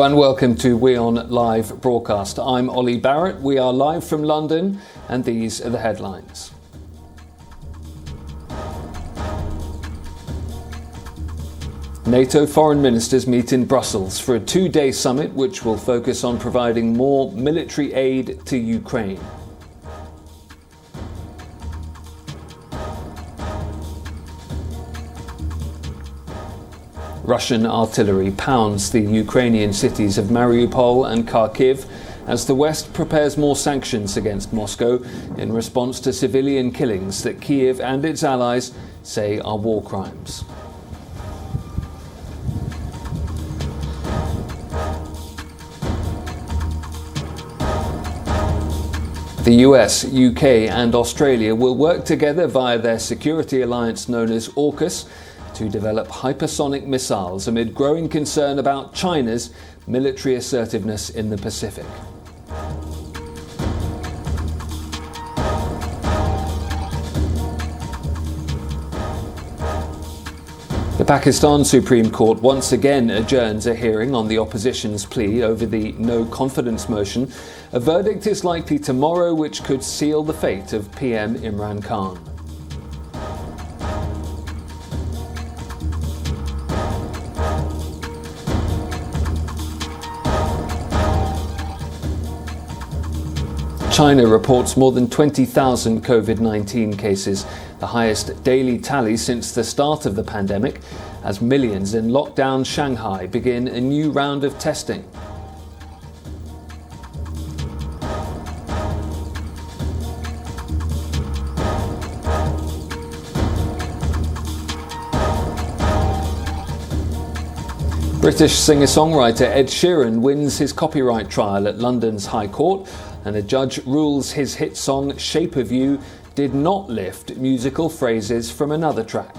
And welcome to WION Live Broadcast. I'm Ollie Barrett. We are live from London, and these are the headlines. NATO foreign ministers meet in Brussels for a two-day summit which will focus on providing more military aid to Ukraine. Russian artillery pounds the Ukrainian cities of Mariupol and Kharkiv as the West prepares more sanctions against Moscow in response to civilian killings that Kyiv and its allies say are war crimes. The US, UK and Australia will work together via their security alliance known as AUKUS to develop hypersonic missiles amid growing concern about China's military assertiveness in the Pacific. The Pakistan Supreme Court once again adjourns a hearing on the opposition's plea over the no confidence motion. A verdict is likely tomorrow which could seal the fate of PM Imran Khan. China reports more than 20,000 COVID-19 cases, the highest daily tally since the start of the pandemic, as millions in lockdown Shanghai begin a new round of testing. British singer-songwriter Ed Sheeran wins his copyright trial at London's High Court, and a judge rules his hit song Shape of You did not lift musical phrases from another track.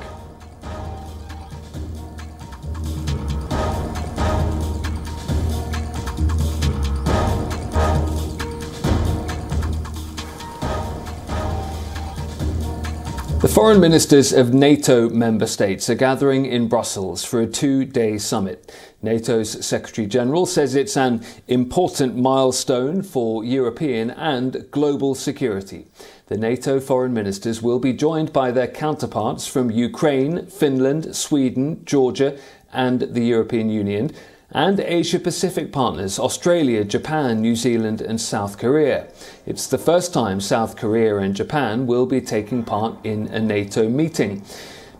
The foreign ministers of NATO member states are gathering in Brussels for a two-day summit. NATO's Secretary-General says it's an important milestone for European and global security. The NATO foreign ministers will be joined by their counterparts from Ukraine, Finland, Sweden, Georgia and the European Union, and Asia-Pacific partners Australia, Japan, New Zealand and South Korea. It's the first time South Korea and Japan will be taking part in a NATO meeting.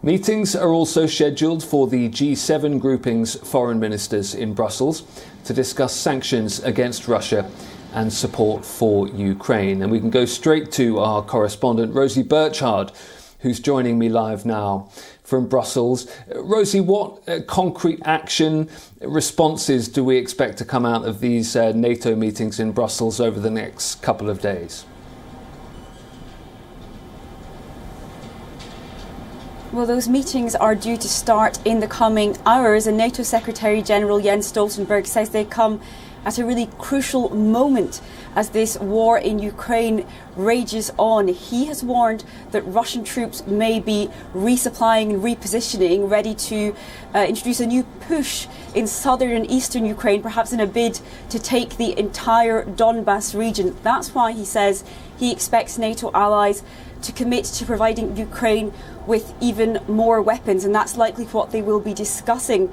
Meetings are also scheduled for the G7 grouping's foreign ministers in Brussels to discuss sanctions against Russia and support for Ukraine. And we can go straight to our correspondent Rosie Burchard, who's joining me live now from Brussels. Rosie, what concrete action responses do we expect to come out of these NATO meetings in Brussels over the next couple of days? Well, those meetings are due to start in the coming hours, and NATO Secretary-General Jens Stoltenberg says they come at a really crucial moment as this war in Ukraine rages on. He has warned that Russian troops may be resupplying and repositioning, ready to introduce a new push in southern and eastern Ukraine, perhaps in a bid to take the entire Donbas region. That's why he says he expects NATO allies to commit to providing Ukraine with even more weapons, and that's likely what they will be discussing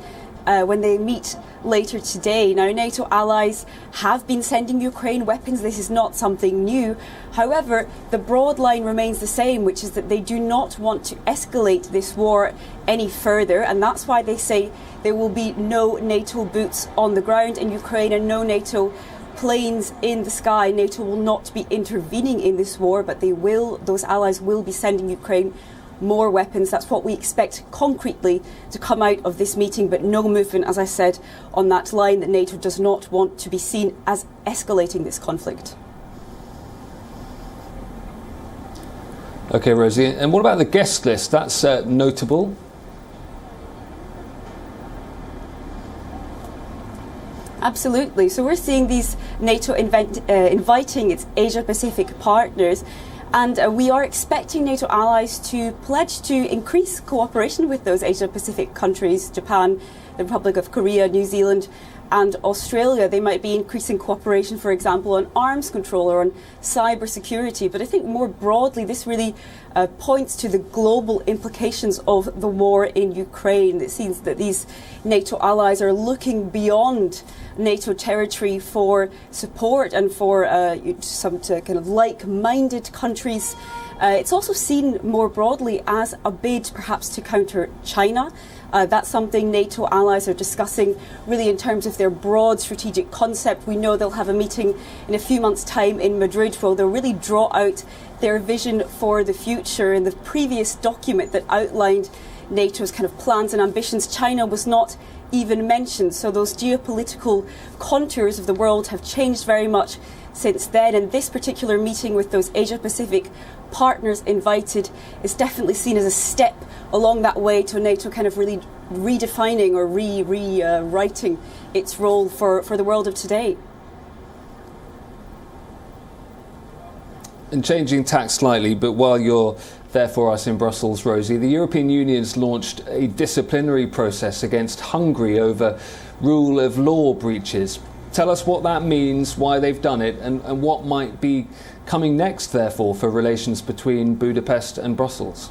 when they meet later today. Now, NATO allies have been sending Ukraine weapons. This is not something new. However, the broad line remains the same, which is that they do not want to escalate this war any further, and that's why they say there will be no NATO boots on the ground in Ukraine and no NATO planes in the sky. NATO will not be intervening in this war, but those allies will be sending Ukraine more weapons. That's what we expect concretely to come out of this meeting, but no movement, as I said, on that line that NATO does not want to be seen as escalating this conflict. Okay, Rosie, and what about the guest list? That's notable. Absolutely. So we're seeing these NATO inviting its Asia-Pacific partners, and we are expecting NATO allies to pledge to increase cooperation with those Asia-Pacific countries, Japan, the Republic of Korea, New Zealand and Australia. They might be increasing cooperation, for example, on arms control or on cyber security. But I think more broadly, this really points to the global implications of the war in Ukraine. It seems that these NATO allies are looking beyond NATO territory for support and for some kind of like-minded countries. It's also seen more broadly as a bid perhaps to counter China. That's something NATO allies are discussing really in terms of their broad strategic concept. We know they'll have a meeting in a few months' time in Madrid where they'll really draw out their vision for the future. In the previous document that outlined NATO's kind of plans and ambitions, China was not even mentioned. So those geopolitical contours of the world have changed very much since then. And this particular meeting with those Asia-Pacific partners invited is definitely seen as a step along that way to NATO kind of really redefining or rewriting its role for the world of today. And changing tack slightly, but while you're there for us in Brussels, Rosie, the European Union's launched a disciplinary process against Hungary over rule of law breaches. Tell us what that means, why they've done it, and what might be coming next, therefore, for relations between Budapest and Brussels.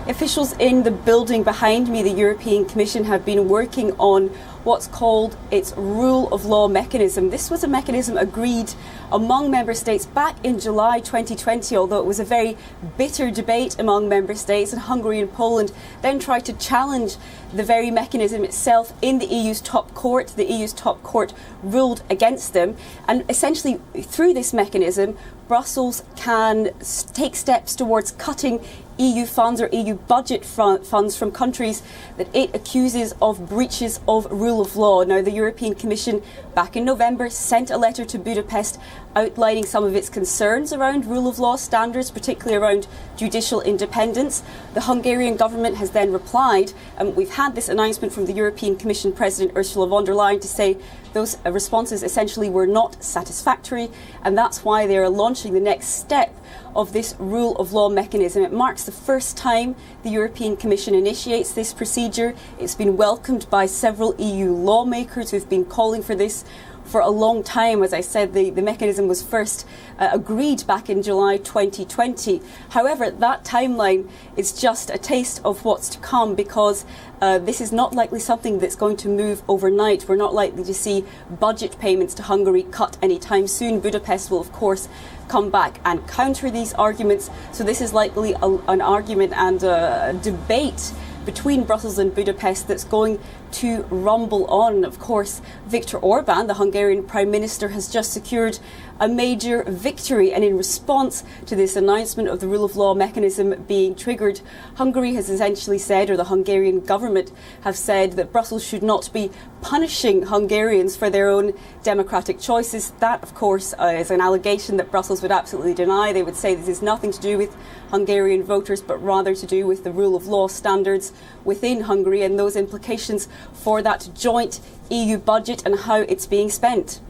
Officials in the building behind me, the European Commission, have been working on what's called its rule of law mechanism. This was a mechanism agreed among member states back in July 2020, although it was a very bitter debate among member states, and Hungary and Poland then tried to challenge the very mechanism itself in the EU's top court. The EU's top court ruled against them, and essentially through this mechanism, Brussels can take steps towards cutting EU funds or EU budget funds from countries that it accuses of breaches of rule of law. Now, the European Commission back in November sent a letter to Budapest outlining some of its concerns around rule of law standards, particularly around judicial independence. The Hungarian government has then replied, and we've had this announcement from the European Commission President Ursula von der Leyen to say those responses essentially were not satisfactory, and that's why they are launching the next step of this rule of law mechanism. It marks the first time the European Commission initiates this procedure. It's been welcomed by several EU lawmakers who've been calling for this for a long time. As I said, the mechanism was first agreed back in July 2020. However, that timeline is just a taste of what's to come, because this is not likely something that's going to move overnight. We're not likely to see budget payments to Hungary cut anytime soon. Budapest will, of course, come back and counter these arguments. So this is likely an argument and a debate between Brussels and Budapest that's going to rumble on. Of course, Viktor Orban, the Hungarian Prime Minister, has just secured a major victory, and in response to this announcement of the rule of law mechanism being triggered, Hungary has essentially said, or the Hungarian government have said, that Brussels should not be punishing Hungarians for their own democratic choices. That, of course, is an allegation that Brussels would absolutely deny. They would say this is nothing to do with Hungarian voters, but rather to do with the rule of law standards within Hungary and those implications for that joint EU budget and how it's being spent.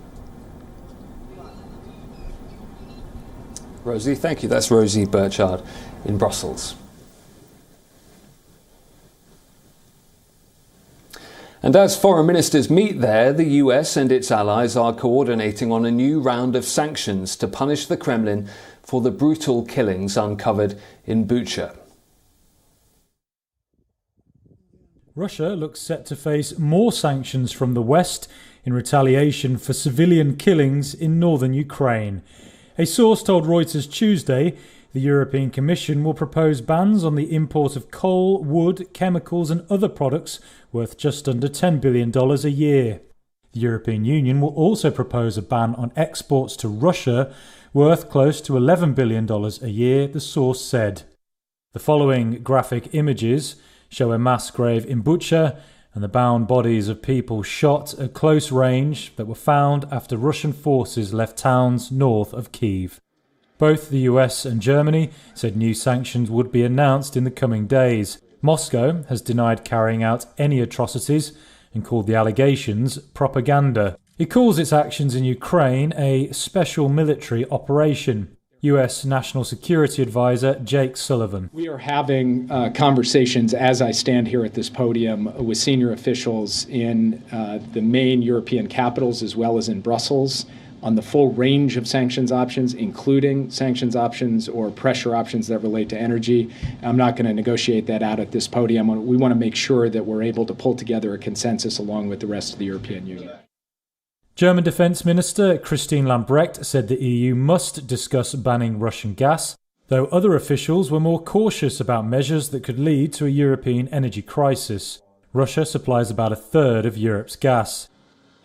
Rosie, thank you. That's Rosie Burchard in Brussels. And as foreign ministers meet there, the US and its allies are coordinating on a new round of sanctions to punish the Kremlin for the brutal killings uncovered in Bucha. Russia looks set to face more sanctions from the West in retaliation for civilian killings in northern Ukraine. A source told Reuters Tuesday the European Commission will propose bans on the import of coal, wood, chemicals and other products worth just under $10 billion a year. The European Union will also propose a ban on exports to Russia worth close to $11 billion a year, the source said. The following graphic images show a mass grave in Bucha and the bound bodies of people shot at close range that were found after Russian forces left towns north of Kyiv. Both the US and Germany said new sanctions would be announced in the coming days. Moscow has denied carrying out any atrocities and called the allegations propaganda. It calls its actions in Ukraine a special military operation. US National Security Advisor Jake Sullivan. We are having conversations as I stand here at this podium with senior officials in the main European capitals as well as in Brussels on the full range of sanctions options, including sanctions options or pressure options that relate to energy. I'm not going to negotiate that out at this podium. We want to make sure that we're able to pull together a consensus along with the rest of the European Union. German Defence Minister Christine Lambrecht said the EU must discuss banning Russian gas, though other officials were more cautious about measures that could lead to a European energy crisis. Russia supplies about a third of Europe's gas.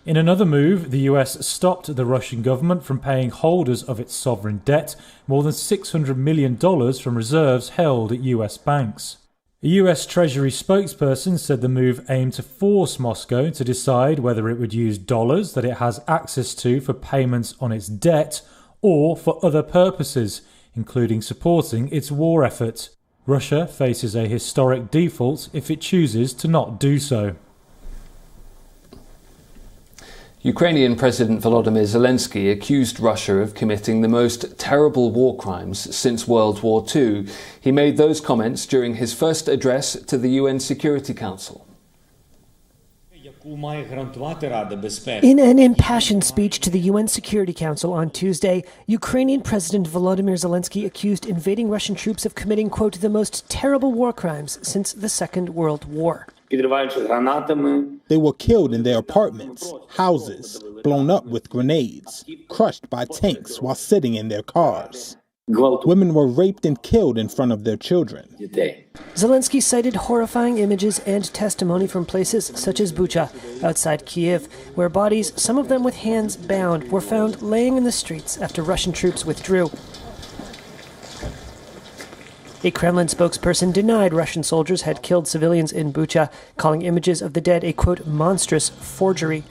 In another move, the US stopped the Russian government from paying holders of its sovereign debt more than $600 million from reserves held at US banks. A US Treasury spokesperson said the move aimed to force Moscow to decide whether it would use dollars that it has access to for payments on its debt or for other purposes, including supporting its war effort. Russia faces a historic default if it chooses to not do so. Ukrainian President Volodymyr Zelensky accused Russia of committing the most terrible war crimes since World War II. He made those comments during his first address to the UN Security Council. In an impassioned speech to the UN Security Council on Tuesday, Ukrainian President Volodymyr Zelensky accused invading Russian troops of committing, quote, the most terrible war crimes since the Second World War. They were killed in their apartments, houses, blown up with grenades, crushed by tanks while sitting in their cars. Women were raped and killed in front of their children. Zelensky cited horrifying images and testimony from places such as Bucha, outside Kiev, where bodies, some of them with hands bound, were found laying in the streets after Russian troops withdrew. A Kremlin spokesperson denied Russian soldiers had killed civilians in Bucha, calling images of the dead a, quote, monstrous forgery.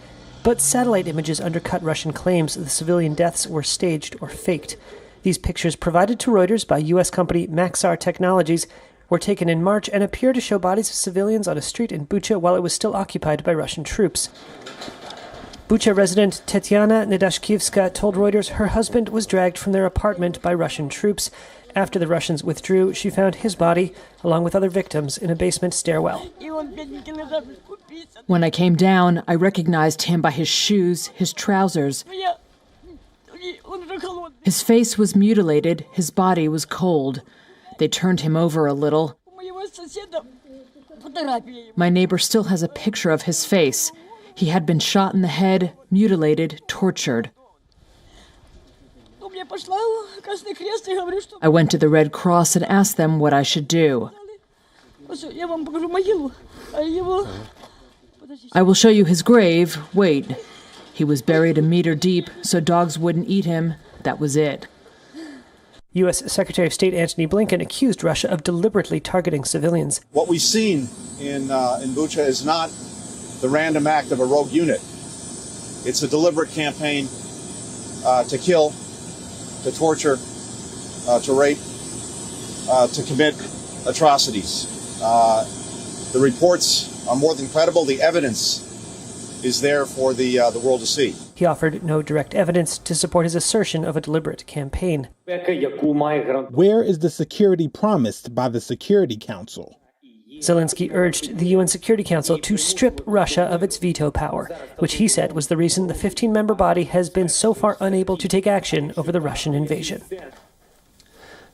But satellite images undercut Russian claims the civilian deaths were staged or faked. These pictures, provided to Reuters by U.S. company Maxar Technologies, were taken in March and appear to show bodies of civilians on a street in Bucha while it was still occupied by Russian troops. Bucha resident Tetiana Nedashkievska told Reuters her husband was dragged from their apartment by Russian troops. After the Russians withdrew, she found his body, along with other victims, in a basement stairwell. When I came down, I recognized him by his shoes, his trousers. His face was mutilated, his body was cold. They turned him over a little. My neighbor still has a picture of his face. He had been shot in the head, mutilated, tortured. I went to the Red Cross and asked them what I should do. I will show you his grave. Wait. He was buried a meter deep so dogs wouldn't eat him. That was it. U.S. Secretary of State Antony Blinken accused Russia of deliberately targeting civilians. What we've seen in Bucha is not the random act of a rogue unit. It's a deliberate campaign to kill, to torture, to rape, to commit atrocities. The reports are more than credible. The evidence is there for the world to see. He offered no direct evidence to support his assertion of a deliberate campaign. Where is the security promised by the Security Council? Zelensky urged the UN Security Council to strip Russia of its veto power, which he said was the reason the 15-member body has been so far unable to take action over the Russian invasion.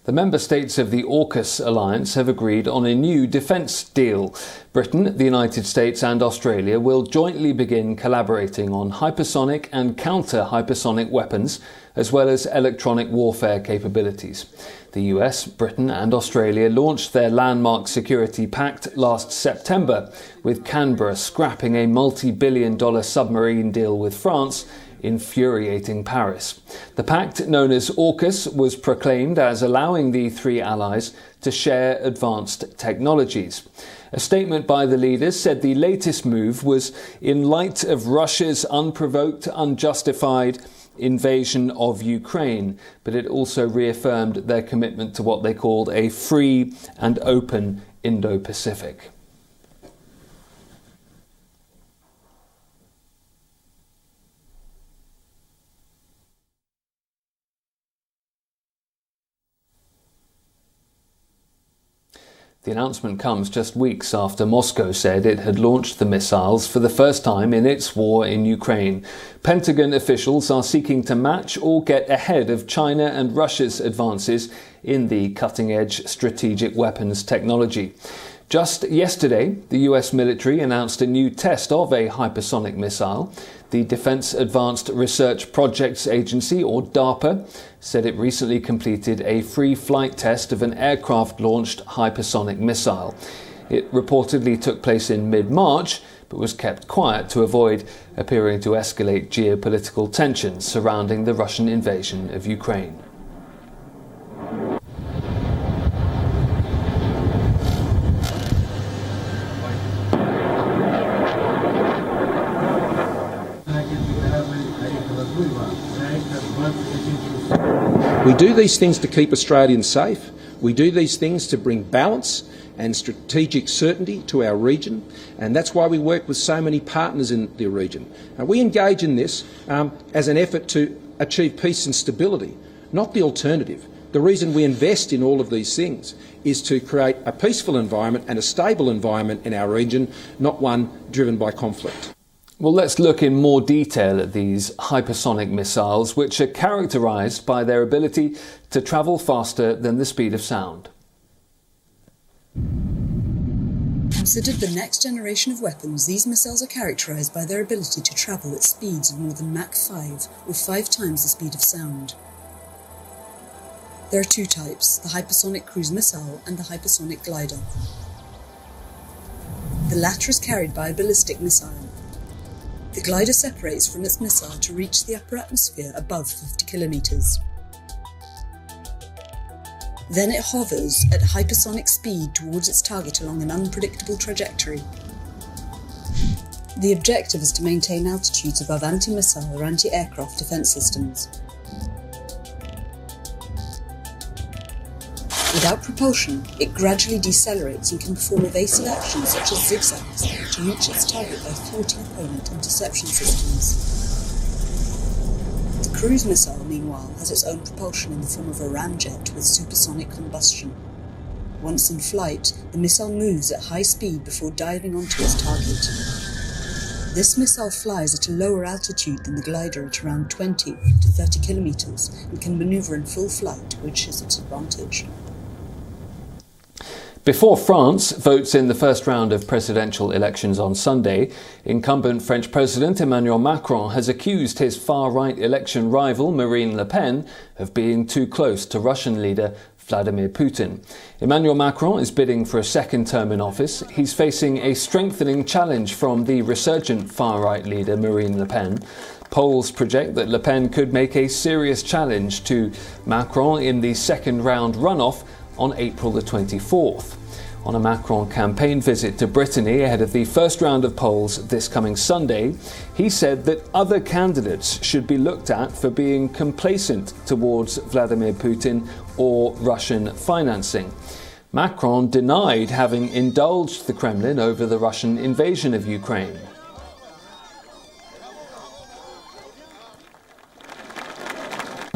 The member states of the AUKUS alliance have agreed on a new defence deal. Britain, the United States and Australia will jointly begin collaborating on hypersonic and counter-hypersonic weapons, as well as electronic warfare capabilities. The US, Britain and Australia launched their landmark security pact last September, with Canberra scrapping a multi-billion-dollar submarine deal with France, infuriating Paris. The pact, known as AUKUS, was proclaimed as allowing the three allies to share advanced technologies. A statement by the leaders said the latest move was in light of Russia's unprovoked, unjustified invasion of Ukraine, but it also reaffirmed their commitment to what they called a free and open Indo-Pacific. The announcement comes just weeks after Moscow said it had launched the missiles for the first time in its war in Ukraine. Pentagon officials are seeking to match or get ahead of China and Russia's advances in the cutting-edge strategic weapons technology. Just yesterday, the US military announced a new test of a hypersonic missile. The Defense Advanced Research Projects Agency, or DARPA, said it recently completed a free flight test of an aircraft-launched hypersonic missile. It reportedly took place in mid-March, but was kept quiet to avoid appearing to escalate geopolitical tensions surrounding the Russian invasion of Ukraine. We do these things to keep Australians safe. We do these things to bring balance and strategic certainty to our region, and that's why we work with so many partners in the region. We engage in this as an effort to achieve peace and stability, not the alternative. The reason we invest in all of these things is to create a peaceful environment and a stable environment in our region, not one driven by conflict. Well, let's look in more detail at these hypersonic missiles, which are characterised by their ability to travel faster than the speed of sound. Considered the next generation of weapons, these missiles are characterised by their ability to travel at speeds of more than Mach 5, or 5 times the speed of sound. There are two types, the hypersonic cruise missile and the hypersonic glider. The latter is carried by a ballistic missile. The glider separates from its missile to reach the upper atmosphere above 50 kilometres. Then it hovers at hypersonic speed towards its target along an unpredictable trajectory. The objective is to maintain altitudes above anti-missile or anti-aircraft defence systems. Without propulsion, it gradually decelerates and can perform evasive actions such as zigzags to reach its target by thwarting opponent interception systems. The cruise missile, meanwhile, has its own propulsion in the form of a ramjet with supersonic combustion. Once in flight, the missile moves at high speed before diving onto its target. This missile flies at a lower altitude than the glider at around 20 to 30 kilometres and can manoeuvre in full flight, which is its advantage. Before France votes in the first round of presidential elections on Sunday, incumbent French President Emmanuel Macron has accused his far-right election rival Marine Le Pen of being too close to Russian leader Vladimir Putin. Emmanuel Macron is bidding for a second term in office. He's facing a strengthening challenge from the resurgent far-right leader Marine Le Pen. Polls project that Le Pen could make a serious challenge to Macron in the second round runoff on April the 24th. On a Macron campaign visit to Brittany ahead of the first round of polls this coming Sunday, he said that other candidates should be looked at for being complacent towards Vladimir Putin or Russian financing. Macron denied having indulged the Kremlin over the Russian invasion of Ukraine.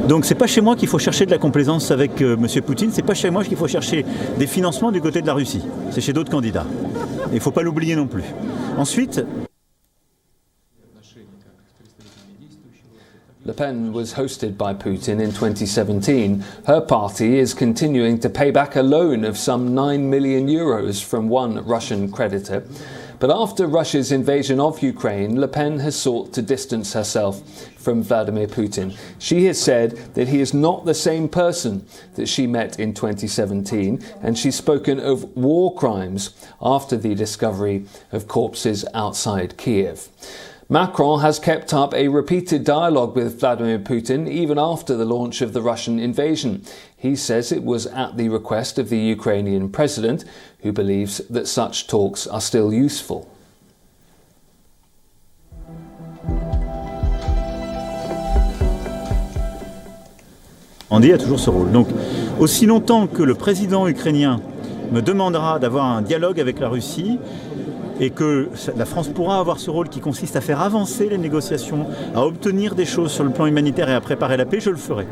Donc c'est pas chez moi qu'il faut chercher de la complaisance avec M. Poutine, c'est pas chez moi qu'il faut chercher des financements du côté de la Russie. C'est chez d'autres candidats. Et il ne faut pas l'oublier non plus. Ensuite... Le Pen was hosted by Putin in 2017. Her party is continuing to pay back a loan of some €9 million from one Russian creditor. But after Russia's invasion of Ukraine, Le Pen has sought to distance herself from Vladimir Putin. She has said that he is not the same person that she met in 2017, and she's spoken of war crimes after the discovery of corpses outside Kiev. Macron has kept up a repeated dialogue with Vladimir Putin even after the launch of the Russian invasion. He says it was at the request of the Ukrainian president, who believes that such talks are still useful. Andy a toujours ce rôle. Donc, aussi longtemps que le président ukrainien me demandera d'avoir un dialogue avec la Russie, et que la France pourra avoir ce rôle qui consiste à faire avancer les négociations, à obtenir des choses sur le plan humanitaire et à préparer la paix, je le ferai.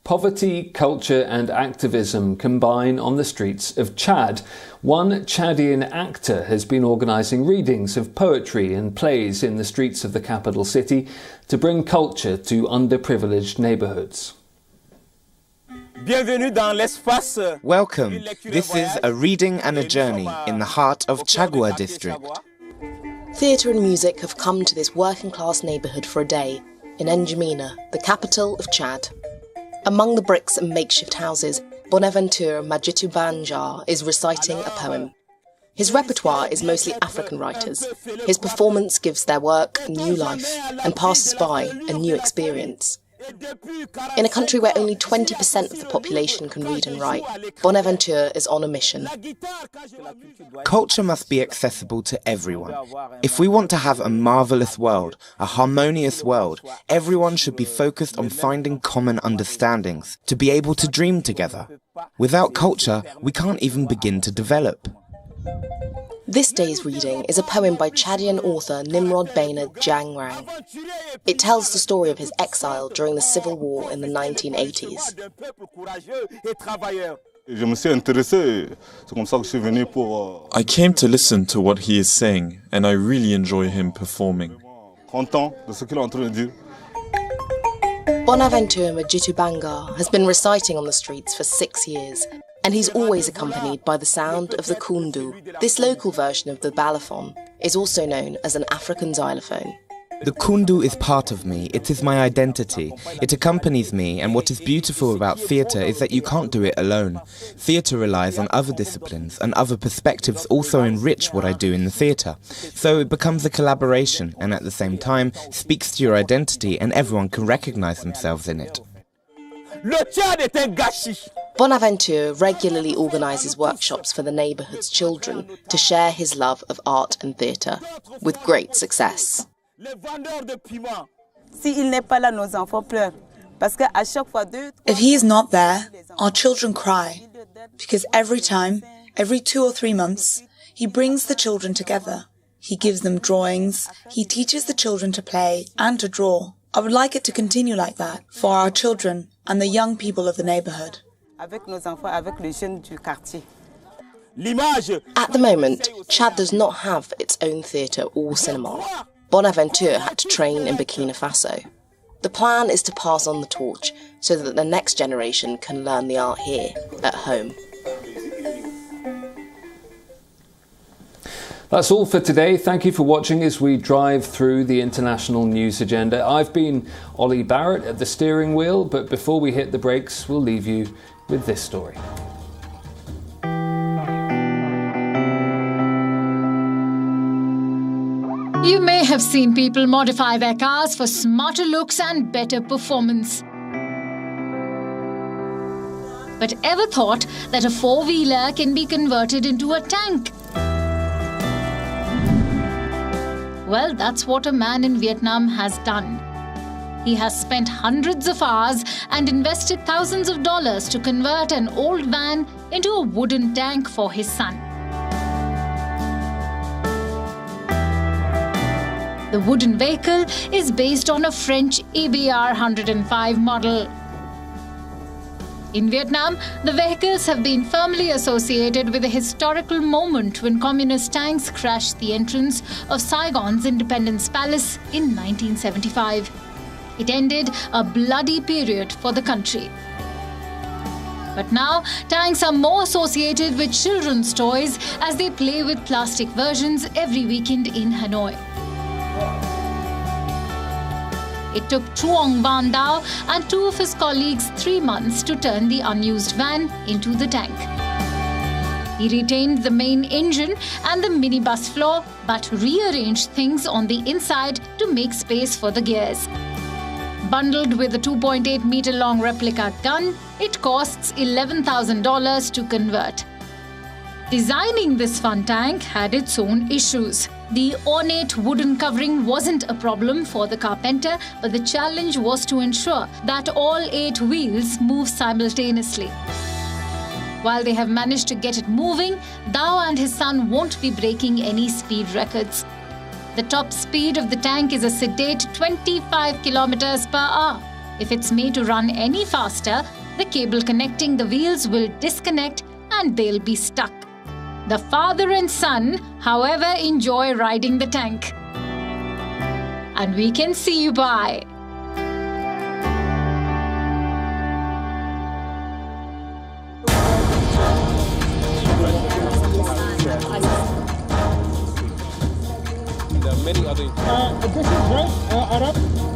Poverty, culture and activism combine on the streets of Chad. One Chadian actor has been organising readings of poetry and plays in the streets of the capital city to bring culture to underprivileged neighbourhoods. Welcome. This is a reading and a journey in the heart of Chagua district. Theatre and music have come to this working-class neighbourhood for a day in N'Djamena, the capital of Chad. Among the bricks and makeshift houses, Bonaventure Majitu Banjar is reciting a poem. His repertoire is mostly African writers. His performance gives their work new life and passers-by a new experience. In a country where only 20% of the population can read and write, Bonaventure is on a mission. Culture must be accessible to everyone. If we want to have a marvellous world, a harmonious world, everyone should be focused on finding common understandings, to be able to dream together. Without culture, we can't even begin to develop. This day's reading is a poem by Chadian author Nimrod Baina Jangrang. It tells the story of his exile during the civil war in the 1980s. I came to listen to what he is saying, and I really enjoy him performing. Bonaventure Majitu Bangar has been reciting on the streets for 6 years, and he's always accompanied by the sound of the kundu. This local version of the balafon is also known as an African xylophone. The kundu is part of me, it is my identity, it accompanies me, and what is beautiful about theatre is that you can't do it alone. Theatre relies on other disciplines, and other perspectives also enrich what I do in the theatre. So it becomes a collaboration, and at the same time speaks to your identity and everyone can recognise themselves in it. Bonaventure regularly organises workshops for the neighbourhood's children to share his love of art and theatre, with great success. If he is not there, our children cry, because every 2 or 3 months, he brings the children together. He gives them drawings, he teaches the children to play and to draw. I would like it to continue like that for our children and the young people of the neighbourhood. At the moment, Chad does not have its own theatre or cinema. Bonaventure had to train in Burkina Faso. The plan is to pass on the torch so that the next generation can learn the art here, at home. That's all for today. Thank you for watching as we drive through the international news agenda. I've been Ollie Barrett at the steering wheel, but before we hit the brakes, we'll leave you with this story. You may have seen people modify their cars for smarter looks and better performance. But ever thought that a four-wheeler can be converted into a tank? Well, that's what a man in Vietnam has done. He has spent hundreds of hours and invested thousands of dollars to convert an old van into a wooden tank for his son. The wooden vehicle is based on a French EBR 105 model. In Vietnam, the vehicles have been firmly associated with a historical moment when communist tanks crashed the entrance of Saigon's Independence Palace in 1975. It ended a bloody period for the country. But now, tanks are more associated with children's toys as they play with plastic versions every weekend in Hanoi. It took Truong Van Dao and 2 of his colleagues 3 months to turn the unused van into the tank. He retained the main engine and the minibus floor, but rearranged things on the inside to make space for the gears. Bundled with a 2.8-meter-long replica gun, it costs $11,000 to convert. Designing this fun tank had its own issues. The ornate wooden covering wasn't a problem for the carpenter, but the challenge was to ensure that all 8 wheels move simultaneously. While they have managed to get it moving, Dao and his son won't be breaking any speed records. The top speed of the tank is a sedate 25 kilometers per hour. If it's made to run any faster, the cable connecting the wheels will disconnect and they'll be stuck. The father and son, however, enjoy riding the tank. And we can see you by. There are many other... this is right, Arab.